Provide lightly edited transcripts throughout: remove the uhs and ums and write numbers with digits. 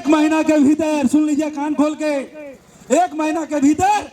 महीना के भीतर, सुन लीजिए कान खोल के, 1 महीना के भीतर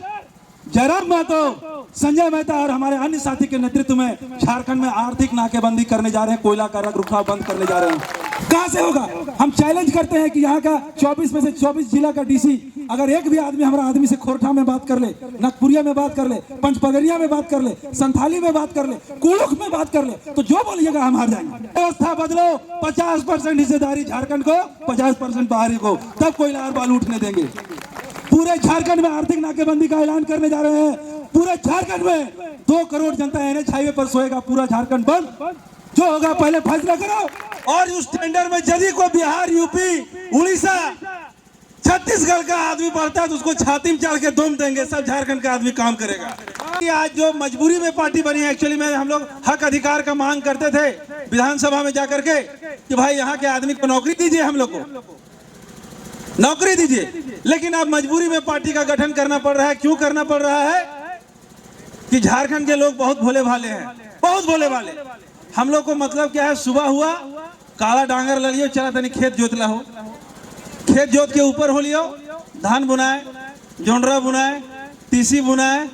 जयराम महतो, संजय मेहता और हमारे अन्य साथी के नेतृत्व में झारखंड में आर्थिक नाकेबंदी करने जा रहे हैं, कोयला का रख रखाव बंद करने जा रहे हैं। कहां से होगा? हम चैलेंज करते हैं कि यहाँ का 24 में से 24 जिला का डीसी अगर एक भी आदमी हमारा आदमी से खोरठा में बात कर ले, नकपुरिया में बात कर ले, पंचपगरिया में बात कर ले, संथाली में बात कर ले, कुलुक में बात कर ले, तो जो बोलिएगा हम हार जाएंगे। व्यवस्था बदलो, 50% हिस्सेदारी झारखंड को, 50% बाहरी को, तब कोयला और बालू उठने देंगे। पूरे झारखंड में आर्थिक नाकेबंदी का ऐलान करने जा रहे हैं। पूरे झारखंड में 2 करोड़ जनता NH हाईवे पर सोएगा, पूरा झारखंड बंद। जो होगा पहले फैसला करो। और उस टेंडर में यदि कोई बिहार, यूपी, उड़ीसा, छत्तीसगढ़ का आदमी पढ़ता है तो उसको छाती में चढ़ के दुम देंगे, सब झारखंड का आदमी काम करेगा। आज जो मजबूरी में पार्टी बनी है, एक्चुअली में हम लोग हक अधिकार का मांग करते थे विधानसभा में जाकर के कि भाई यहाँ के आदमी को नौकरी दीजिए, हम लोग को नौकरी दीजिए। लेकिन अब मजबूरी में पार्टी का गठन करना पड़ रहा है। क्यों करना पड़ रहा है? कि झारखंड के लोग बहुत भोले भाले हैं, बहुत भोले भाले। हम लोग को मतलब क्या है, सुबह हुआ काला डांगर ले लियो, चला तनी खेत जोतला हो, खेत जोत के ऊपर हो लियो, धान बुनाए, जोंडरा बुनाए, तीसी बुनाए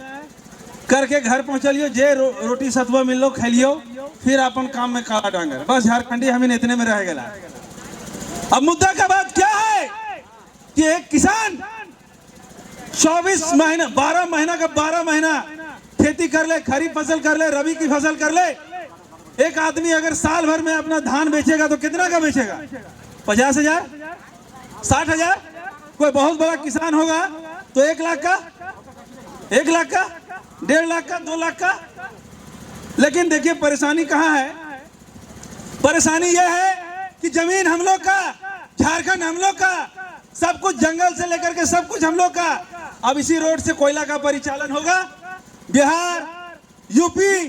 करके घर पहुंचलियो, जे रोटी सतुआ मिल लो खेलियो, फिर अपन काम में काला डांगर। बस झारखंडी हम इतने में रह गया। अब मुद्दा का बात क्या है कि एक किसान 24 महीना, 12 महीना का 12 महीना खेती कर ले, खरीफ फसल कर ले, रबी की फसल कर ले। एक आदमी अगर साल भर में अपना धान बेचेगा तो कितना का बेचेगा? 50,000, 60,000। कोई बहुत बड़ा किसान होगा तो 1 लाख का, 1 लाख का, 1.5 लाख का, 2 लाख का। लेकिन देखिए परेशानी कहाँ है? परेशानी यह है कि जमीन हम लोग का, झारखंड हम लोग का, सब कुछ जंगल से लेकर के सब कुछ हम लोग का। अब इसी रोड से कोयला का परिचालन होगा। बिहार, यूपी,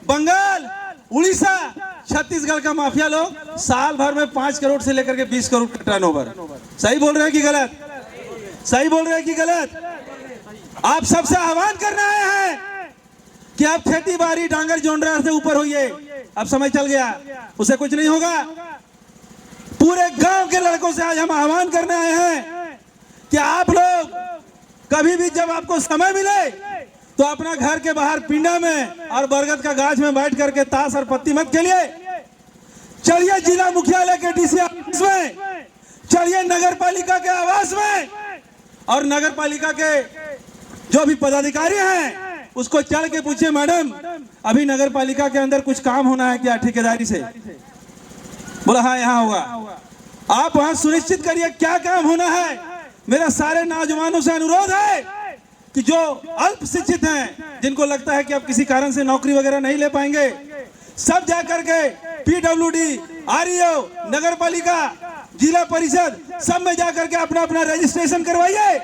बंगाल, उड़ीसा, छत्तीसगढ़ का माफिया लोग साल भर में 5 करोड़ से लेकर के 20 करोड़ का टर्नओवर। सही बोल रहे हैं कि गलत? सही बोल रहे हैं कि गलत? आप सबसे आह्वान करना है कि आप खेती बाड़ी, डांगर, जोंडरा से ऊपर होइए। अब समझ चल गया, उसे कुछ नहीं होगा। पूरे गांव के लड़कों से आज हम आह्वान करने आए हैं कि आप लोग कभी भी जब आपको समय मिले तो अपना घर के बाहर पिंडा में और बरगद का गाछ में बैठ करके ताश और पत्ती मत खेलिए। चलिए जिला मुख्यालय के डीसी ऑफिस में, चलिए नगर पालिका के आवास में, और नगर पालिका के जो भी पदाधिकारी हैं उसको चल के पूछिए, मैडम अभी नगर पालिका के अंदर कुछ काम होना है क्या ठेकेदारी से? बोला हाँ यहाँ होगा। आप वहां सुनिश्चित करिए क्या काम होना है। मेरा सारे नौजवानों से अनुरोध है कि जो अल्प शिक्षित हैं, जिनको लगता है कि अब किसी कारण से नौकरी वगैरह नहीं ले पाएंगे, सब जाकर के PWD, REO, नगर पालिका, जिला परिषद सब में जाकर के अपना अपना रजिस्ट्रेशन करवाइए।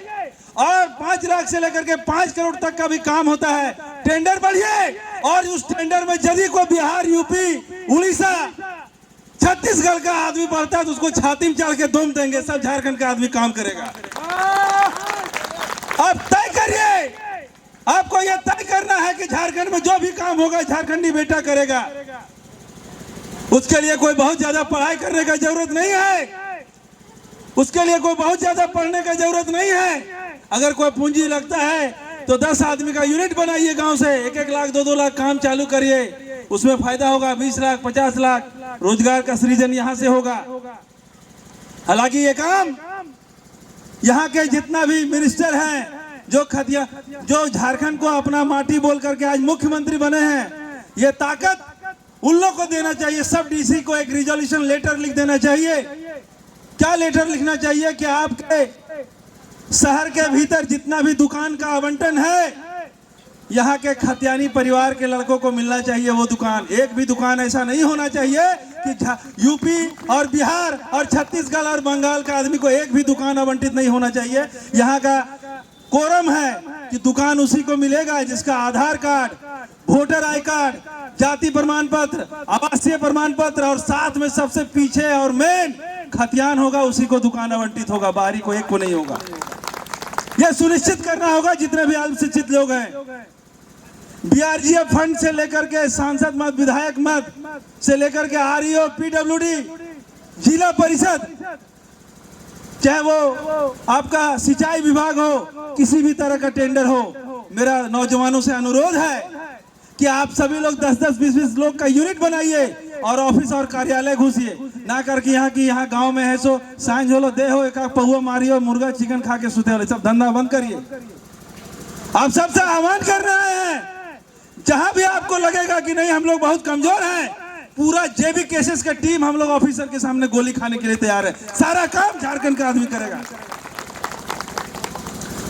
और 5 लाख से लेकर के 5 करोड़ तक का भी काम होता है। टेंडर बढ़िए, और उस टेंडर में यदि कोई बिहार, यूपी, उड़ीसा, छत्तीसगढ़ का आदमी पढ़ता है तो उसको छाती में चढ़ के दुम देंगे, सब झारखंड का आदमी काम करेगा। अब तय करिए, आपको यह तय करना है कि झारखंड में जो भी काम होगा झारखंडी बेटा करेगा। उसके लिए कोई बहुत ज्यादा पढ़ाई करने का जरूरत नहीं है, उसके लिए कोई बहुत ज्यादा पढ़ने का जरूरत नहीं है। अगर कोई पूंजी लगता है तो 10 आदमी का यूनिट बनाइए, गांव से 1-1 लाख, 2-2 लाख काम चालू करिए, उसमें फायदा होगा। 20 लाख, 50 लाख रोजगार का सृजन यहाँ से होगा। हालांकि ये काम यहाँ के जितना भी मिनिस्टर हैं, जो झारखंड को अपना माटी बोल करके आज मुख्यमंत्री बने हैं, ये ताकत उन लोग को देना चाहिए। सब डीसी को एक रिजोल्यूशन लेटर लिख देना चाहिए। क्या लेटर लिखना चाहिए कि आपके शहर के भीतर जितना भी दुकान का आवंटन है, यहाँ के खतियानी परिवार के लड़कों को मिलना चाहिए वो दुकान। एक भी दुकान ऐसा नहीं होना चाहिए कि यूपी और बिहार और छत्तीसगढ़ और बंगाल का आदमी को एक भी दुकान आवंटित नहीं होना चाहिए। यहाँ का कोरम है कि दुकान उसी को मिलेगा जिसका आधार कार्ड, वोटर आई कार्ड, जाति प्रमाण पत्र, आवासीय प्रमाण पत्र, और साथ में सबसे पीछे और मेन खतियान होगा, उसी को दुकान आवंटित होगा, बाहरी को एक को नहीं होगा। यह सुनिश्चित करना होगा जितने भी अल्पशिक्षित लोग हैं। BRGF फंड से लेकर के सांसद मत, विधायक मत से लेकर के REO, PWD, जिला परिषद, सब में जाकर के अपना अपना रजिस्ट्रेशन करवाइए। और 5 लाख से लेकर के 5 करोड़ तक का भी काम होता है। टेंडर बढ़िए, और उस टेंडर में यदि कोई बिहार, यूपी, उड़ीसा, छत्तीसगढ़ का आदमी पढ़ता है तो उसको छाती में चढ़ के दुम देंगे, सब झारखंड का आदमी काम करेगा। अब तय करिए, आपको यह तय करना है कि झारखंड में जो भी काम होगा झारखंडी बेटा करेगा। उसके लिए कोई बहुत ज्यादा पढ़ाई करने का जरूरत नहीं है, उसके लिए कोई बहुत ज्यादा पढ़ने का जरूरत नहीं है। अगर कोई पूंजी लगता है तो 10 आदमी का यूनिट बनाइए, 1-1 लाख, 2-2 लाख काम चालू करिए, उसमें फायदा होगा। 20 लाख, 50 लाख रोजगार का सृजन यहाँ से होगा। हालांकि ये काम यहाँ के जितना भी मिनिस्टर हैं, जो खतिया जो चाहे वो आपका सिंचाई विभाग हो, किसी भी तरह का टेंडर हो, मेरा नौजवानों से अनुरोध है कि आप सभी लोग 10-10, 20-20 लोग का यूनिट बनाइए और ऑफिस और कार्यालय घुसिए, ना करके यहाँ गांव में है सो सांझ होलो दे हो, एक पहुआ मारियो, मुर्गा चिकन खा के सुते हो, सब धंधा बंद करिए। आप सबसे आह्वान कर रहे हैं, जहां भी आपको लगेगा कि नहीं हम लोग बहुत कमजोर हैं, पूरा जेबी केसेस का टीम हम लोग ऑफिसर के सामने गोली खाने के लिए तैयार है। सारा काम झारखंड का आदमी करेगा।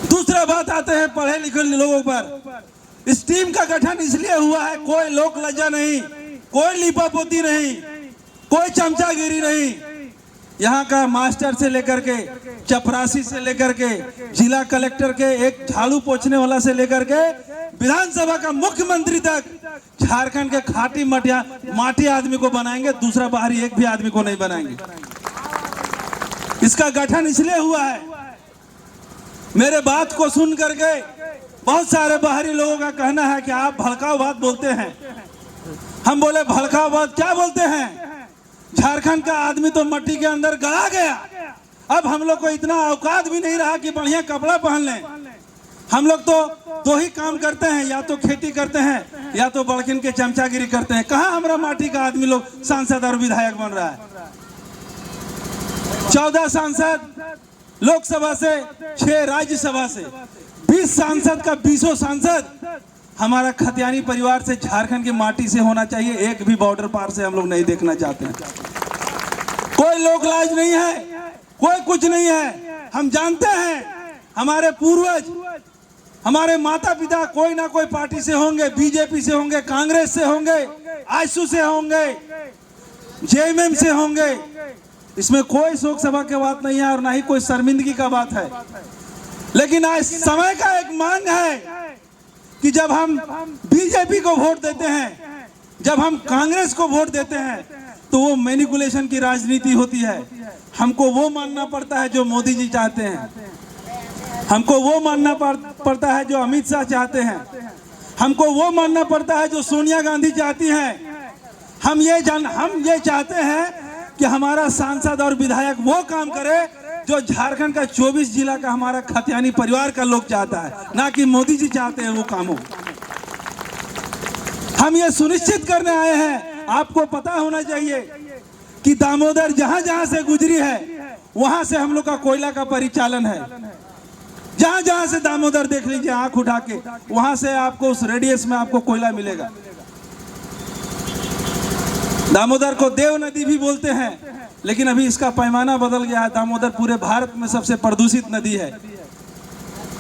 दूसरा बात आते हैं पढ़े लिखे लोगों पर। इस टीम का गठन इसलिए हुआ है, कोई लोक लज्जा नहीं, कोई लिपापोती नहीं, कोई चमचागिरी नहीं। यहाँ का मास्टर से लेकर के, चपरासी से लेकर के, जिला कलेक्टर के एक झाड़ू पोछने वाला से लेकर के विधानसभा का मुख्यमंत्री तक झारखंड के खाटी माटी आदमी को बनाएंगे, दूसरा बाहरी एक भी आदमी को नहीं बनाएंगे। इसका गठन इसलिए हुआ है। मेरे बात को सुन करके बहुत सारे बाहरी लोगों का कहना है कि आप भड़काऊ बात बोलते हैं। हम बोले भड़काऊ बात क्या बोलते हैं? झारखंड का आदमी तो मट्टी के अंदर गड़ा गया, अब हम लोग को इतना औकात भी नहीं रहा कि बढ़िया कपड़ा पहन लें। हम लोग तो दो ही काम करते हैं, या तो खेती करते हैं या तो बड़किन के चमचागिरी करते हैं। कहाँ हमारा माटी का आदमी लोग सांसद और विधायक बन रहा है? 14 सांसद लोकसभा से, 6 राज्यसभा से, 20 सांसद का 20 सांसद हमारा खतियानी परिवार से, झारखंड की माटी से होना चाहिए। एक भी बॉर्डर पार से हम लोग नहीं देखना चाहते हैं। कोई लोक लाज नहीं है, कोई कुछ नहीं है। हम जानते हैं हमारे पूर्वज, हमारे माता पिता कोई ना कोई पार्टी से होंगे, बीजेपी से होंगे, कांग्रेस से होंगे, आजसू से होंगे, जेएमएम से होंगे। इसमें कोई शोक सभा की बात नहीं है और ना ही कोई शर्मिंदगी का बात है। लेकिन आज समय का एक मांग है कि जब हम बीजेपी को वोट देते हैं, जब हम कांग्रेस को वोट देते हैं, तो वो मैनिपुलेशन की राजनीति होती है। हमको वो मानना पड़ता है जो मोदी जी चाहते हैं, हमको वो मानना पड़ता है जो अमित शाह चाहते हैं, हमको वो मानना पड़ता है जो सोनिया गांधी चाहती हैं। हम ये चाहते हैं कि हमारा सांसद और विधायक वो काम करे जो झारखंड का 24 जिला का हमारा खतियानी परिवार का लोग चाहता है, ना कि मोदी जी चाहते हैं वो काम हो। हम ये सुनिश्चित करने आए हैं, आपको पता होना चाहिए कि दामोदर जहां जहां से गुजरी है वहां से हम लोग का कोयला का परिचालन है। जहां जहां से दामोदर देख लीजिए आंख उठा के, वहां से आपको उस रेडियस में आपको कोयला मिलेगा। दामोदर को देव नदी भी बोलते हैं, लेकिन अभी इसका पैमाना बदल गया है। दामोदर पूरे भारत में सबसे प्रदूषित नदी है।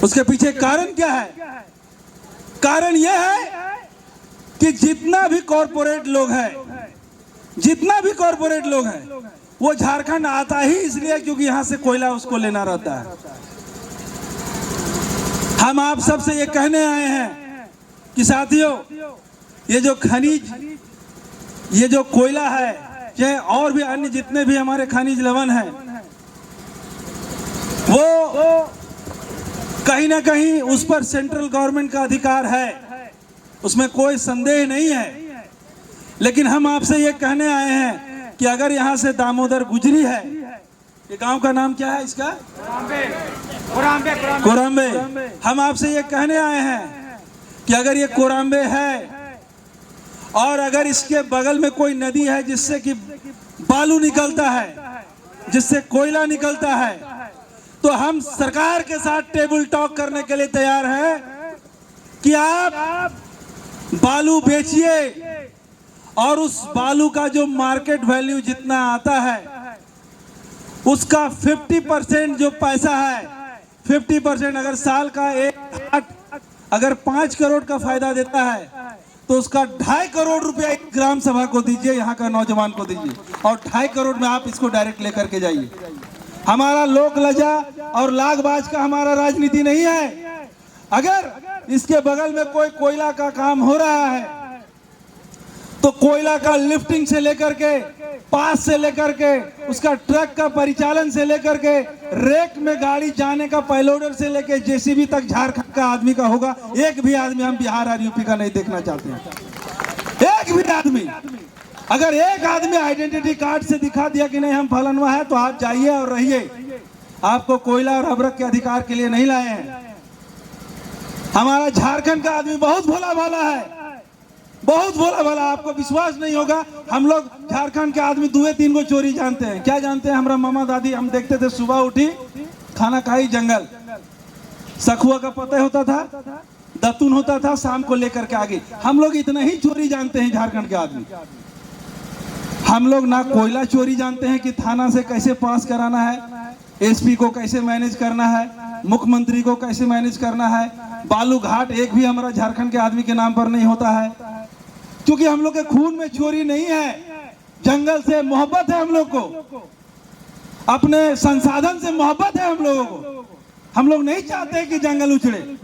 उसके पीछे कारण क्या है? कारण यह है कि जितना भी कॉरपोरेट लोग हैं, वो झारखंड आता ही इसलिए क्योंकि यहां से कोयला उसको लेना रहता है। हम आप सबसे ये कहने आए हैं कि साथियों, ये जो खनिज, ये जो कोयला है, चाहे और भी अन्य जितने भी हमारे खनिज लवण हैं, वो कहीं ना कहीं उस पर सेंट्रल गवर्नमेंट का अधिकार है, उसमें कोई संदेह नहीं है। लेकिन हम आपसे ये कहने आए हैं कि अगर यहाँ से दामोदर गुजरी है, ये गांव का नाम क्या है इसका? कोराम्बे। हम आपसे ये कहने आए हैं कि अगर ये कोराम्बे है और अगर इसके बगल में कोई नदी है जिससे कि बालू निकलता है, जिससे कोयला निकलता है, तो हम सरकार के साथ टेबल टॉक करने के लिए तैयार हैं कि आप बालू बेचिए और उस बालू का जो मार्केट वैल्यू जितना आता है उसका 50% जो पैसा है, 50% अगर साल का अगर 5 करोड़ का फायदा देता है तो उसका 2.5 करोड़ रुपया एक ग्राम सभा को दीजिए, यहाँ का नौजवान को दीजिए, और 2.5 करोड़ में आप इसको डायरेक्ट लेकर के जाइए। हमारा लोक लजा और लागबाज का हमारा राजनीति नहीं है। अगर इसके बगल में कोई कोयला का काम हो रहा है तो कोयला का लिफ्टिंग से लेकर के, पास से लेकर के, उसका ट्रक का परिचालन से लेकर के, रेक में गाड़ी जाने का पैलोडर से लेकर जेसीबी तक झारखंड का आदमी का होगा। एक भी आदमी हम बिहार और यूपी का नहीं देखना चाहते हैं। एक भी आदमी, अगर एक आदमी आइडेंटिटी कार्ड से दिखा दिया कि नहीं हम फलानवा है, तो आप जाइए और रहिए। आपको कोयला और अभ्रक के अधिकार के लिए नहीं लाए हैं। हमारा झारखंड का आदमी बहुत भोला भाला है, बहुत भोला भाला। आपको विश्वास नहीं होगा, हम लोग झारखंड के आदमी 2-3 को चोरी जानते हैं। क्या जानते हैं? हमारा मामा दादी, हम देखते थे सुबह उठी खाना खाई जंगल, सखुआ का पता होता था, दतुन होता था, शाम को लेकर के आगे। हम लोग इतना ही चोरी जानते हैं झारखंड के आदमी। हम लोग ना कोयला चोरी जानते हैं कि थाना से कैसे पास कराना है, एसपी को कैसे मैनेज करना है, मुख्यमंत्री को कैसे मैनेज करना है। बालू घाट एक भी हमारा झारखंड के आदमी के नाम पर नहीं होता है, क्योंकि हम लोग के खून में चोरी नहीं है। जंगल से मोहब्बत है हम लोग को, अपने संसाधन से मोहब्बत है हम लोगों को। हम लोग नहीं चाहते कि जंगल उछड़े।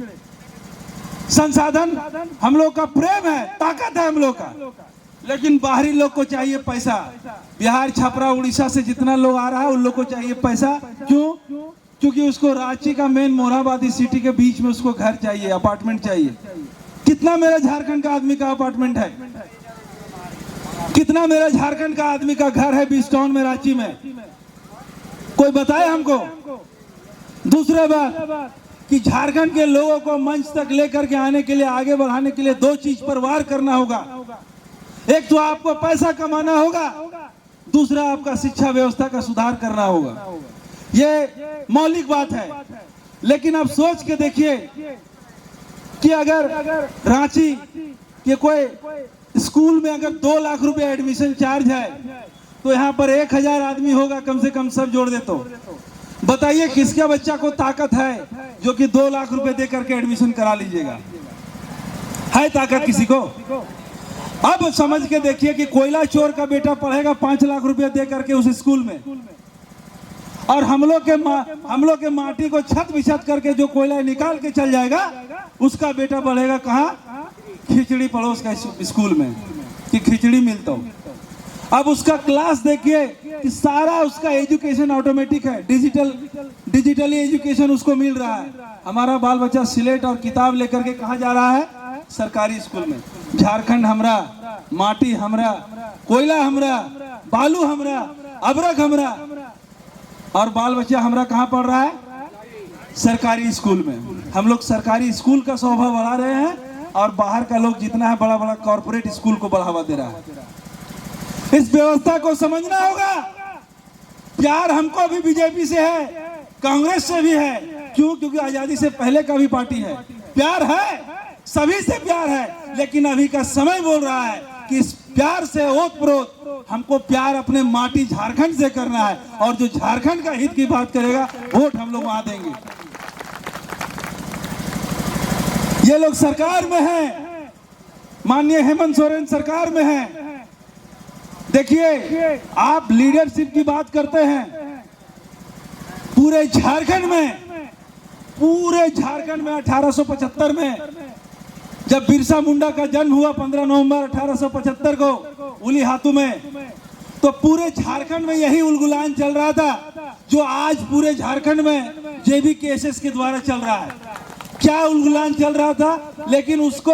संसाधन हम लोग का प्रेम है, ताकत है हम लोग का। लेकिन बाहरी लोग को चाहिए पैसा। बिहार, छपरा, उड़ीसा से जितना लोग आ रहा है उन लोग को चाहिए पैसा। क्यों? क्योंकि उसको रांची का मेन मोरहाबादी सिटी के बीच में उसको घर चाहिए, अपार्टमेंट चाहिए। कितना मेरे झारखंड का आदमी का अपार्टमेंट है? कितना मेरे झारखंड का आदमी का घर है बीच टाउन में, रांची में? कोई बताए हमको। दूसरा बात कि झारखंड के लोगों को मंच तक लेकर के आने के लिए, आगे बढ़ाने के लिए 2 चीज पर वार करना होगा। एक तो आपको पैसा कमाना होगा, दूसरा आपका शिक्षा व्यवस्था का सुधार करना होगा। ये मौलिक बात है। लेकिन अब सोच के देखिए कि अगर रांची के कोई स्कूल में अगर 2 लाख रुपए एडमिशन चार्ज है, तो यहाँ पर 1000 आदमी होगा कम से कम, सब जोड़ दे तो बताइए किसका बच्चा को ताकत है जो कि 2 लाख रुपए दे करके एडमिशन करा लीजिएगा? है ताकत किसी को? अब समझ के देखिए कि कोयला चोर का बेटा पढ़ेगा 5 लाख रुपए दे करके उस स्कूल में, और हम लोग के माटी को छत बिछत करके जो कोयला निकाल के चल जाएगा, उसका बेटा पढ़ेगा कहाँ? खिचड़ी पड़ोस का स्कूल में, कि खिचड़ी मिलता हो। अब उसका क्लास देखिए कि सारा उसका एजुकेशन ऑटोमेटिक है, डिजिटली एजुकेशन उसको मिल रहा है। हमारा बाल बच्चा स्लेट और किताब लेकर के कहाँ जा रहा है? सरकारी स्कूल में। झारखंड हमरा, माटी हमरा, कोयला हमरा, बालू हमरा, अभ्रक हमरा, और बाल बच्चा हमरा कहाँ पढ़ रहा है? सरकारी स्कूल में। हम लोग सरकारी स्कूल का शोभा बढ़ा रहे हैं, और बाहर का लोग जितना है बड़ा बड़ा कॉर्पोरेट स्कूल को बढ़ावा दे रहा है। इस व्यवस्था को समझना होगा। प्यार हमको भी बीजेपी से है, कांग्रेस से भी है। क्यों? क्योंकि आजादी से पहले का भी पार्टी है। प्यार है, सभी से प्यार है, लेकिन अभी का समय बोल रहा है कि इस प्यार से ओतप्रोत हमको प्यार अपने माटी झारखंड से करना है, और जो झारखंड का हित की बात करेगा वोट हम लोग वहां देंगे। ये लोग सरकार में हैं, माननीय हेमंत सोरेन सरकार में हैं। देखिए, आप लीडरशिप की बात करते हैं। पूरे झारखंड में 1875 में जब बिरसा मुंडा का जन्म हुआ 15 नवंबर 1875 को उलीहातू में, तो पूरे झारखंड में यही उलगुलान चल रहा था जो आज पूरे झारखंड में जेबी केसेस के द्वारा चल रहा है। क्या उलगुलान चल रहा था, लेकिन उसको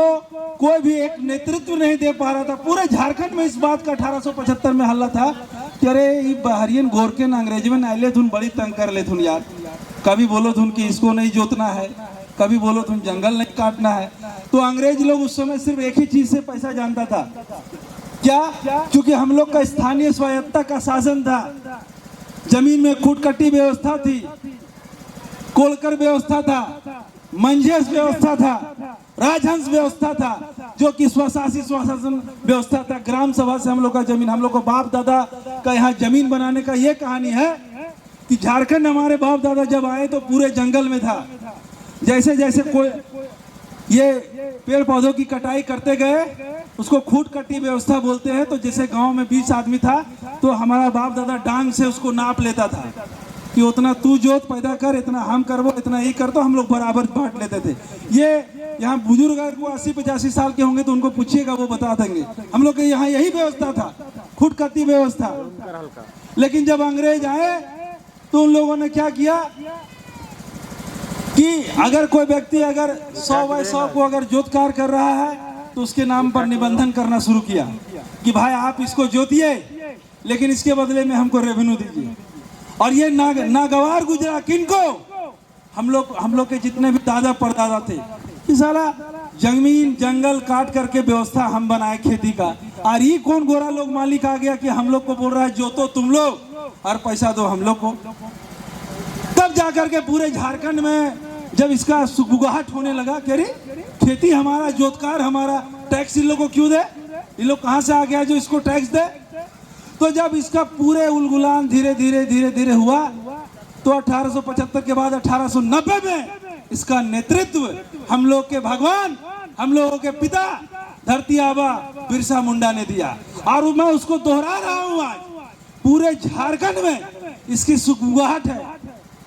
कोई भी एक नेतृत्व नहीं दे पा रहा था। पूरे झारखंड में इस बात का 1875 में हल्ला था कि अरे ये बहरियन गोरके अंग्रेजी में नाइले थुन बड़ी तंग कर ले थुन यार। कभी बोलो थुन कि इसको नहीं जोतना है, कभी बोलो तुम जंगल नहीं काटना है। तो अंग्रेज लोग उस समय सिर्फ एक ही चीज से पैसा जानता था, क्या? क्योंकि हम लोग का स्थानीय स्वायत्ता का शासन था, जमीन में खुटकटी व्यवस्था थी, कोलकर व्यवस्था था, मंझेस व्यवस्था था, राजहंस व्यवस्था था, जो कि स्वशासन व्यवस्था था। ग्राम सभा से हम लोग का जमीन, हम लोग को बाप दादा का यहाँ जमीन बनाने का ये कहानी है कि झारखंड हमारे बाप दादा जब आए तो पूरे जंगल में था। जैसे जैसे कोई ये पेड़ पौधों की कटाई करते गए, उसको खूटकटी व्यवस्था बोलते हैं। तो जैसे गांव में 20 आदमी था, तो हमारा बाप दादा डांग से उसको नाप लेता था कि उतना तू जोत पैदा कर, इतना हम करवो, इतना ही कर, तो हम लोग बराबर बांट लेते थे। ये यहाँ बुजुर्ग को 80-85 साल के होंगे तो उनको पूछिएगा, वो बता देंगे। हम लोग के यहाँ यही व्यवस्था था, खुटकती व्यवस्था। लेकिन जब अंग्रेज आए तो उन लोगों ने क्या किया कि अगर कोई व्यक्ति अगर 100/100 को अगर जोतकार कर रहा है तो उसके नाम पर निबंधन करना शुरू किया कि भाई आप इसको जोतिए, लेकिन इसके बदले में हमको रेवेन्यू दीजिए। और ये नागवार गुजरा किनको? हम लोग के जितने भी दादा परदादा थे कि साला जमीन जंगल काट करके व्यवस्था हम बनाए खेती का, और ये कौन गोरा लोग मालिक आ गया कि हम लोग को बोल रहा है जो तो तुम लोग और पैसा दो हम लोग को। तब जाकर के पूरे झारखंड में जब इसका सुगबुगाहट होने लगा कि अरे खेती हमारा, जोतकार हमारा, टैक्स इन लोग को क्यों दे, इन लोग कहाँ से आ गया जो इसको टैक्स दे। तो जब इसका पूरे उलगुलान धीरे धीरे हुआ तो 1875 के बाद 1890 में इसका नेतृत्व हम लोग के भगवान, हम लोगों के पिता धरती आबा बिरसा मुंडा ने दिया। और मैं उसको दोहरा रहा हूँ, आज पूरे झारखंड में इसकी सुगबुगाहट है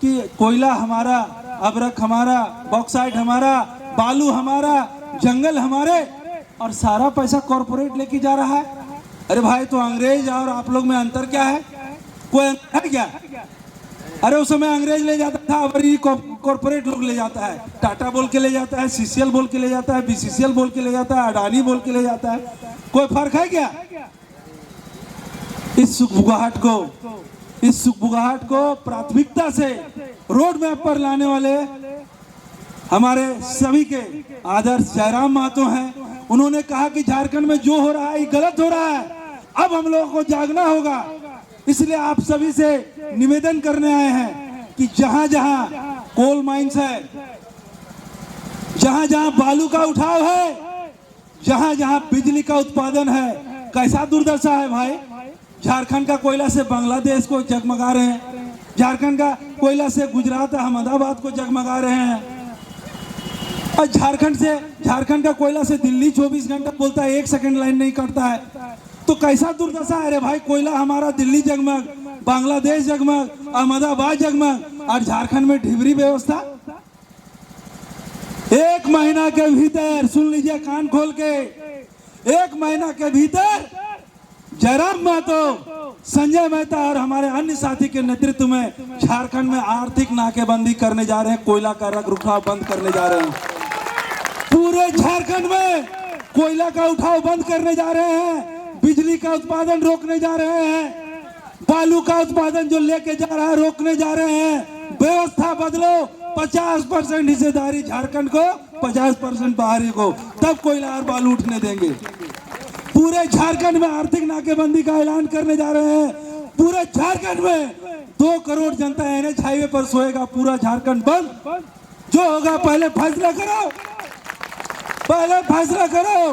कि कोयला हमारा, अबरक हमारा, बॉक्साइट हमारा, बालू हमारा, जंगल हमारे, और सारा पैसा कॉर्पोरेट लेके जा रहा है। अरे भाई, तो अंग्रेज और आप लोग में अंतर क्या है? कोई अंतर है क्या? अरे उस समय अंग्रेज ले जाता था, अब कॉर्पोरेट लोग ले जाता है। टाटा बोल के ले जाता है, सीसीएल बोल के ले जाता है, बीसीसीएल बोल के ले जाता है, अडानी बोल के ले जाता है। कोई फर्क है क्या? इस सुगबुगाहट को प्राथमिकता से रोड मैप पर लाने वाले हमारे सभी के आदर्श जयराम महतो हैं। उन्होंने कहा कि झारखंड में जो हो रहा है ये गलत हो रहा है, अब हम लोगों को जागना होगा। इसलिए आप सभी से निवेदन करने आए हैं कि जहां जहां कोल माइंस है, जहां जहां बालू का उठाव है, जहां जहां बिजली का उत्पादन है, कैसा दुर्दशा है भाई। झारखंड का कोयला से बांग्लादेश को जगमगा रहे हैं, झारखंड का कोयला से गुजरात अहमदाबाद को जगमगा रहे हैं, और झारखंड का कोयला से दिल्ली 24 घंटा बोलता है, 1 सेकंड लाइन नहीं कटता है। तो कैसा दुर्दशा है रे भाई। कोयला हमारा दिल्ली जगमग, बांग्लादेश जगमग, अहमदाबाद जगमग, और झारखंड में ढिबरी व्यवस्था। 1 महीना के भीतर, सुन लीजिए कान खोल के, 1 महीना के भीतर जयराम महतो, संजय मेहता और हमारे अन्य साथी के नेतृत्व में झारखंड में आर्थिक नाकेबंदी करने जा रहे हैं, कोयला का रख रखाव बंद करने जा रहे हैं। पूरे झारखंड में कोयला का उठाव बंद करने जा रहे हैं, बिजली का उत्पादन रोकने जा रहे हैं, बालू का उत्पादन जो लेके जा रहा है रोकने जा रहे हैं। व्यवस्था बदलो, 50% हिस्सेदारी झारखंड को, 50% बाहरी को, तब कोयला और बालू उठने देंगे। पूरे झारखंड में आर्थिक नाकेबंदी का ऐलान करने जा रहे हैं। पूरे झारखंड में 2 करोड़ जनता NH हाईवे पर सोएगा, पूरा झारखंड बंद। जो होगा पहले फैसला करो, पहले फैसला करो,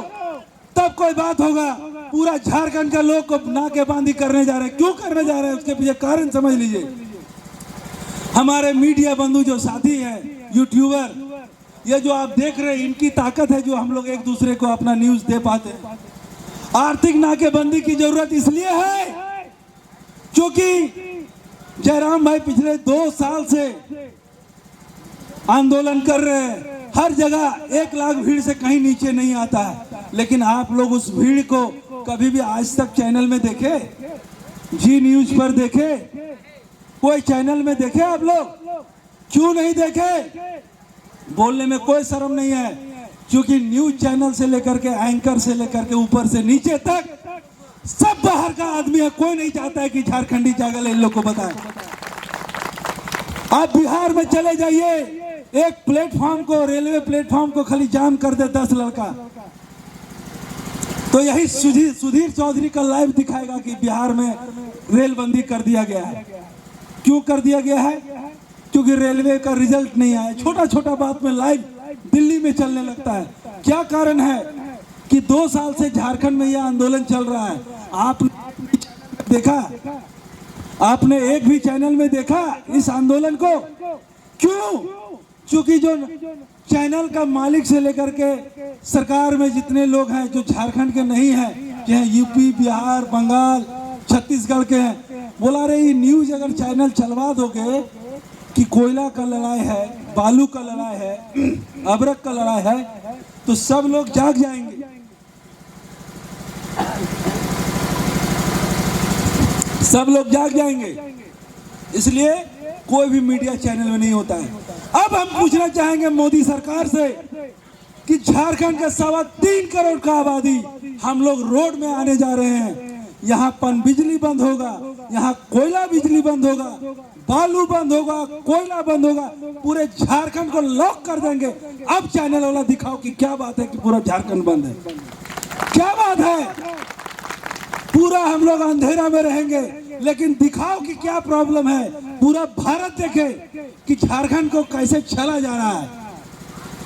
तब कोई बात होगा। पूरा झारखंड का लोग को नाकेबंदी करने जा रहे हैं, क्यों करने जा रहे हैं उसके पीछे कारण समझ लीजिए। हमारे मीडिया बंधु जो साथी हैं, यूट्यूबर, ये जो आप देख रहे हैं, इनकी ताकत है जो हम लोग एक दूसरे को अपना न्यूज दे पाते हैं। आर्थिक नाकेबंदी की जरूरत इसलिए है क्योंकि जयराम भाई पिछले 2 साल से आंदोलन कर रहे हैं, हर जगह 1 लाख भीड़ से कहीं नीचे नहीं आता है। लेकिन आप लोग उस भीड़ को कभी भी आज तक चैनल में देखे? जी न्यूज पर देखे? कोई चैनल में देखे आप लोग? क्यों नहीं देखे? बोलने में कोई शर्म नहीं है, क्योंकि न्यूज चैनल से लेकर के, एंकर से लेकर के, ऊपर से नीचे तक सब बाहर का आदमी है। कोई नहीं चाहता है कि झारखंडी जागल इन लोग को बताए। आप बिहार में चले जाइए, एक प्लेटफॉर्म को, रेलवे प्लेटफॉर्म को खाली जाम कर दे 10 लड़का, तो यही सुधीर चौधरी का लाइव दिखाएगा कि बिहार में रेल बंदी कर दिया गया है। क्यों कर दिया गया है? क्योंकि रेलवे का रिजल्ट नहीं आया। छोटा छोटा बात में लाइव दिल्ली में चलने लगता है। क्या कारण है कि 2 साल से झारखंड में यह आंदोलन चल रहा है? आपने देखा? आपने एक भी चैनल में देखा इस आंदोलन को? क्यों? क्योंकि जो चैनल का मालिक से लेकर के सरकार में जितने लोग हैं जो झारखंड के नहीं हैं, चाहे यूपी, बिहार, बंगाल, छत्तीसगढ़ के हैं, बोला रहे ये न्यूज अगर चैनल चलवा दोगे कि कोयला का लड़ाई है, बालू का लड़ाई है, अबरक का लड़ाई है, तो सब लोग जाग जाएंगे। सब लोग जाग जाएंगे। इसलिए कोई भी मीडिया चैनल में नहीं होता है। अब हम पूछना चाहेंगे मोदी सरकार से कि झारखंड का 3.25 करोड़ का आबादी हम लोग रोड में आने जा रहे हैं। यहाँ पन बिजली बंद होगा, यहाँ कोयला बिजली बंद होगा, बालू बंद होगा, कोयला बंद होगा, पूरे झारखंड को लॉक कर देंगे। अब चैनल वाला दिखाओ कि क्या बात है कि पूरा झारखंड बंद है, क्या बात है। पूरा हम लोग अंधेरा में रहेंगे, लेकिन दिखाओ कि क्या प्रॉब्लम है। पूरा भारत देखे कि झारखंड को कैसे चला जा रहा है।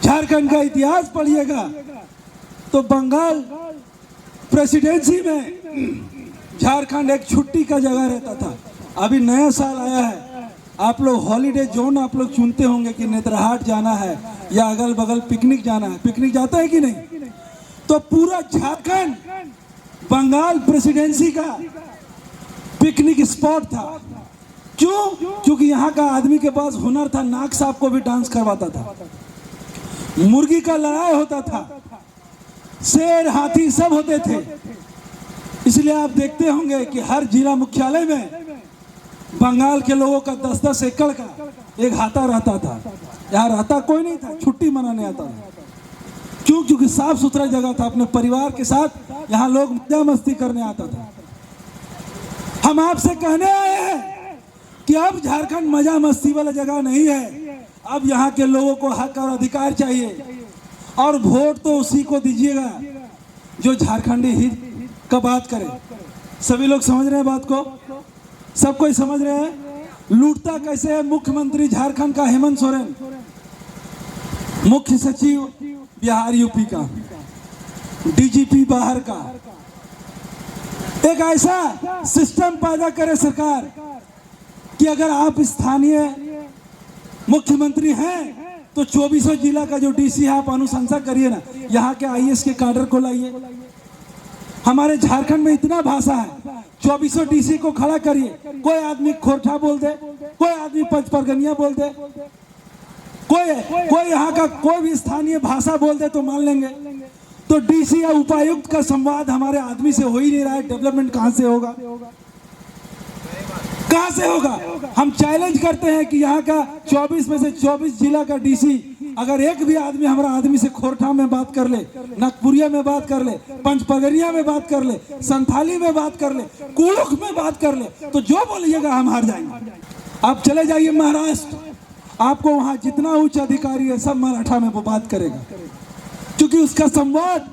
झारखंड का इतिहास पढ़िएगा तो बंगाल प्रेसिडेंसी में झारखंड एक छुट्टी का जगह रहता था। अभी नया साल आया है, आप लोग हॉलीडे जोन आप लोग चुनते होंगे कि नेत्रहाट जाना है या अगल बगल पिकनिक जाना है। पिकनिक जाता है कि नहीं? तो पूरा झारखंड बंगाल प्रेसिडेंसी का पिकनिक स्पॉट था। क्यों? क्योंकि यहाँ का आदमी के पास हुनर था, नाग साहब को भी डांस करवाता था, मुर्गी का लड़ाई होता था, शेर हाथी सब होते थे। इसलिए आप देखते होंगे कि हर जिला मुख्यालय में बंगाल के लोगों का 10-10 एकड़ का एक हाथा रहता था। यहाँ रहता कोई नहीं था, छुट्टी मनाने आता था। क्यों? क्योंकि साफ सुथरा जगह था, अपने परिवार के साथ यहाँ लोग मजा मस्ती करने आता था। हम आपसे कहने आए हैं कि अब झारखंड मजा मस्ती वाला जगह नहीं है। अब यहाँ के लोगों को हक और अधिकार चाहिए, और वोट तो उसी को दीजिएगा जो झारखंडी हित का बात करे। सभी लोग समझ रहे हैं बात को? सब कोई समझ रहे हैं? लूटता कैसे है मुख्यमंत्री झारखंड का हेमंत सोरेन, मुख्य सचिव बिहार यूपी का, डीजीपी बाहर का। एक ऐसा सिस्टम पैदा करे सरकार कि अगर आप स्थानीय मुख्यमंत्री हैं तो 24 जिला का जो डीसी है आप अनुशंसा करिए ना, यहाँ के आईएएस के कैडर को लाइए। हमारे झारखंड में इतना भाषा है, 24 डीसी को खड़ा करिए। कोई आदमी खोरठा बोल दे, कोई आदमी पंचपरगनिया बोल दे, कोई यहाँ का कोई भी स्थानीय भाषा बोल दे तो मान लेंगे। तो डीसी या उपायुक्त का संवाद हमारे आदमी से हो ही नहीं रहा है। डेवलपमेंट कहां से होगा? कहां से होगा? हम चैलेंज करते हैं कि यहाँ का 24 में से 24 जिला का डीसी अगर एक भी आदमी हमारा आदमी से खोरठा में बात कर ले, नागपुरिया में बात कर ले, पंचपगरिया में बात कर ले, संथाली में बात कर ले, कुड़ुख में बात कर ले, तो जो बोलिएगा हम हार जाएंगे। आप चले जाइए महाराष्ट्र, आपको वहां जितना उच्च अधिकारी है सब मराठा में वो बात करेगा, क्योंकि उसका संवाद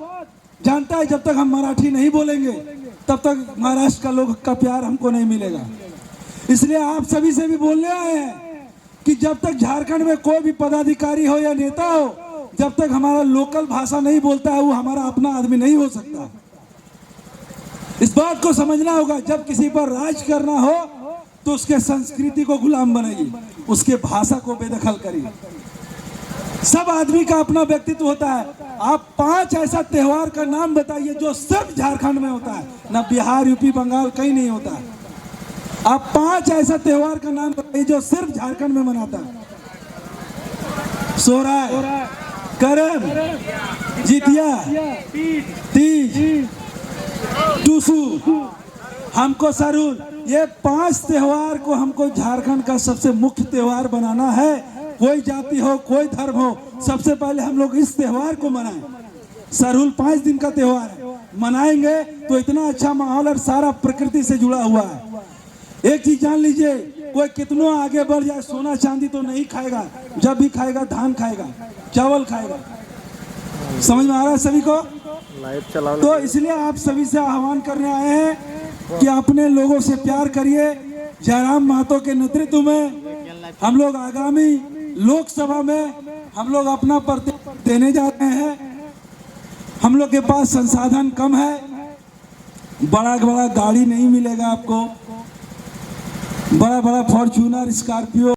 जानता है जब तक हम मराठी नहीं बोलेंगे तब तक महाराष्ट्र का लोग का प्यार हमको नहीं मिलेगा। इसलिए आप सभी से भी बोलने आए हैं कि जब तक झारखंड में कोई भी पदाधिकारी हो या नेता हो, जब तक हमारा लोकल भाषा नहीं बोलता है वो हमारा अपना आदमी नहीं हो सकता। इस बात को समझना होगा। जब किसी पर राज करना हो तो उसके संस्कृति को गुलाम बनाइए, उसके भाषा को बेदखल करिए। सब आदमी का अपना व्यक्तित्व होता है। आप 5 ऐसा त्योहार का नाम बताइए जो सिर्फ झारखंड में होता है, ना बिहार यूपी बंगाल कहीं नहीं होता है। आप 5 ऐसा त्योहार का नाम बताइए जो सिर्फ झारखंड में मनाता है। सोहराय, करम, जितिया, तीज, टूसू, हमको सरूल, ये 5 त्योहार को हमको झारखंड का सबसे मुख्य त्योहार बनाना है। कोई जाति हो, कोई धर्म हो, सबसे पहले हम लोग इस त्योहार को मनाएं। सरूल 5 दिन का त्योहार है, मनाएंगे तो इतना अच्छा माहौल और सारा प्रकृति से जुड़ा हुआ है। एक चीज जान लीजिए, कोई कितनों आगे बढ़ जाए सोना चांदी तो नहीं खाएगा, जब भी खाएगा धान खाएगा, चावल खाएगा। समझ में आ रहा है सभी को? तो इसलिए आप सभी से आह्वान करने आए हैं कि अपने लोगों से प्यार करिए। जयराम महतो के नेतृत्व में हम लोग आगामी लोकसभा में हम लोग अपना प्रतिनिधित्व देने जा रहे हैं। हम लोग के पास संसाधन कम है, बड़ा बड़ा गाड़ी नहीं मिलेगा आपको, बड़ा बड़ा फॉर्च्यूनर, स्कॉर्पियो